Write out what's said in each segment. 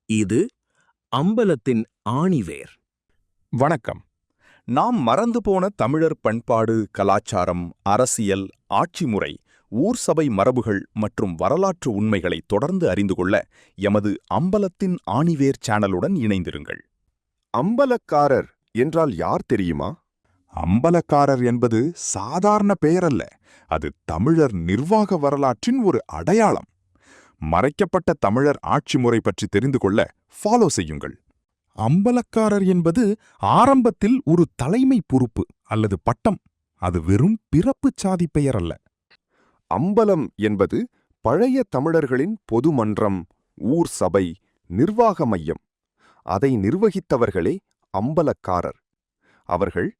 இது அம்பலத்தின் ஆணிவேர். வணக்கம். நாம் மறந்து போன தமிழர் பண்பாடு, கலாச்சாரம், அரசியல், ஆட்சி முறை, ஊர் சபை மரபுகள் மற்றும் வரலாற்று உண்மைகளை தொடர்ந்து அறிந்து கொள்ள எமது அம்பலத்தின் ஆணிவேர் சேனலுடன் இணைந்திருங்கள். அம்பலக்காரர் என்றால் யார் தெரியுமா? அம்பலக்காரர் என்பது சாதாரண பெயரல்ல, அது தமிழர் நிர்வாக வரலாற்றின் ஒரு அடையாளம். மறைக்கப்பட்ட தமிழர் ஆட்சி முறை பற்றி தெரிந்து கொள்ள ஃபாலோ செய்யுங்கள். அம்பலக்காரர் என்பது ஆரம்பத்தில் ஒரு தலைமை பொறுப்பு அல்லது பட்டம். அது வெறும் பிறப்புச் சாதி பெயர் அல்ல. அம்பலம் என்பது பழைய தமிழர்களின் பொது மன்றம், ஊர் சபை, நிர்வாக மையம். அதை நிர்வகித்தவர்களே அம்பலக்காரர். அவர்கள்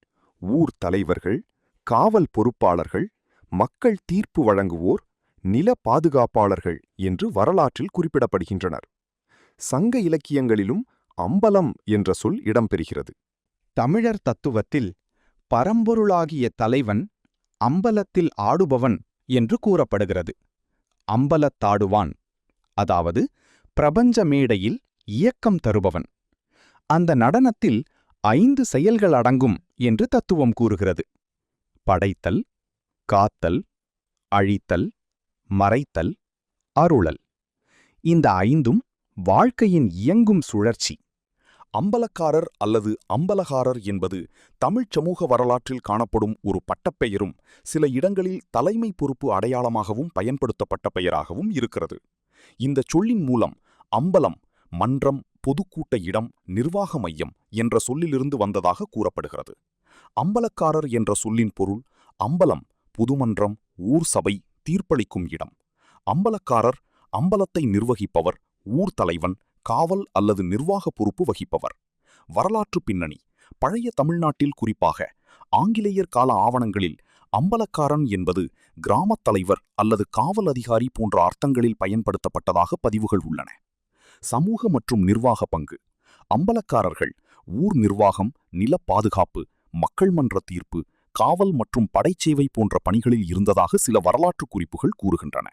ஊர் தலைவர்கள், காவல் பொறுப்பாளர்கள், மக்கள் தீர்ப்பு வழங்குவோர், நில பாதுகாப்பாளர்கள் என்று வரலாற்றில் குறிப்பிடப்படுகின்றனர். சங்க இலக்கியங்களிலும் அம்பலம் என்ற சொல் இடம்பெறுகிறது. தமிழர் தத்துவத்தில் பரம்பொருளாகிய தலைவன் அம்பலத்தில் ஆடுபவன் என்று கூறப்படுகிறது. அம்பலத்தாடுவான், அதாவது பிரபஞ்ச மேடையில் இயக்கம் தருபவன். அந்த நடனத்தில் 5 செயல்கள் அடங்கும் என்று தத்துவம் கூறுகிறது. படைத்தல், காத்தல், அழித்தல், மறைத்தல், அருளல். இந்த 5ம் வாழ்க்கையின் இயங்கும் சுழற்சி. அம்பலக்காரர் அல்லது அம்பலகாரர் என்பது தமிழ்ச் சமூக வரலாற்றில் காணப்படும் ஒரு பட்டப்பெயரும் சில இடங்களில் தலைமை பொறுப்பு அடையாளமாகவும் பயன்படுத்தப்பட்ட பெயராகவும் இருக்கிறது. இந்த சொல்லின் மூலம் அம்பலம் மன்றம், பொதுக்கூட்ட இடம், நிர்வாக மையம் என்ற சொல்லிலிருந்து வந்ததாக கூறப்படுகிறது. அம்பலக்காரர் என்ற சொல்லின் பொருள் அம்பலம், புதுமன்றம், ஊர் சபை, தீர்ப்பளிக்கும் இடம். அம்பலக்காரர் அம்பலத்தை நிர்வகிப்பவர், ஊர் தலைவன், காவல் அல்லது நிர்வாக பொறுப்பு வகிப்பவர். வரலாற்று பின்னணி. பழைய தமிழ்நாட்டில், குறிப்பாக ஆங்கிலேயர் கால ஆவணங்களில் அம்பலக்காரன் என்பது கிராமத் தலைவர் அல்லது காவல் அதிகாரி போன்ற அர்த்தங்களில் பயன்படுத்தப்பட்டதாக பதிவுகள் உள்ளன. சமூக மற்றும் நிர்வாக பங்கு. அம்பலக்காரர்கள் ஊர் நிர்வாகம், நில பாதுகாப்பு, மக்கள் மன்ற தீர்ப்பு, காவல் மற்றும் படைச்சேவை போன்ற பணிகளில் இருந்ததாக சில வரலாற்று குறிப்புகள் கூறுகின்றன.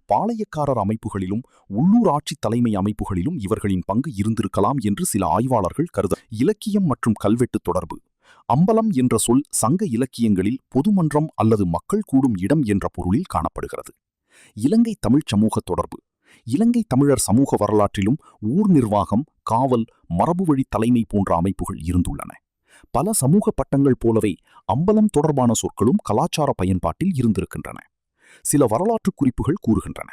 பாளையக்காரர் அமைப்புகளிலும் உள்ளூர் ஆட்சி தலைமை அமைப்புகளிலும் இவர்களின் பங்கு இருந்திருக்கலாம் என்று சில ஆய்வாளர்கள் கருத. இலக்கியம் மற்றும் கல்வெட்டு தொடர்பு. அம்பலம் என்ற சொல் சங்க இலக்கியங்களில் பொதுமன்றம் அல்லது மக்கள் கூடும் இடம் என்ற பொருளில் காணப்படுகிறது. இலங்கை தமிழ்ச் சமூக தொடர்பு. இலங்கை தமிழர் சமூக வரலாற்றிலும் ஊர் நிர்வாகம், காவல், மரபுவழி தலைமை போன்ற அமைப்புகள் இருந்துள்ளன. பல சமூக பட்டங்கள் போலவே அம்பலம் தொடர்பான சொற்களும் கலாச்சார பயன்பாட்டில் இருந்திருக்கின்றன. சில வரலாற்று குறிப்புகள் கூறுகின்றன.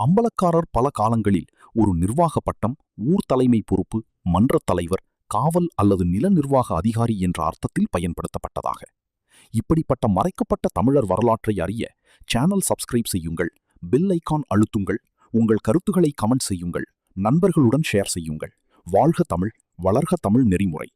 அம்பலக்காரர் பல காலங்களில் ஒரு நிர்வாக பட்டம், ஊர் தலைமை பொறுப்பு, மன்றத் தலைவர், காவல் அல்லது நில நிர்வாக அதிகாரி என்ற அர்த்தத்தில் பயன்படுத்தப்பட்டதாக. இப்படிப்பட்ட மறைக்கப்பட்ட தமிழர் வரலாற்றை அறிய சேனல் சப்ஸ்கிரைப் செய்யுங்கள், பெல் ஐகான் அழுத்துங்கள், உங்கள் கருத்துக்களை கமெண்ட் செய்யுங்கள், நண்பர்களுடன் ஷேர் செய்யுங்கள். வாழ்க தமிழ், வளர்க தமிழ் நெறிமுறை.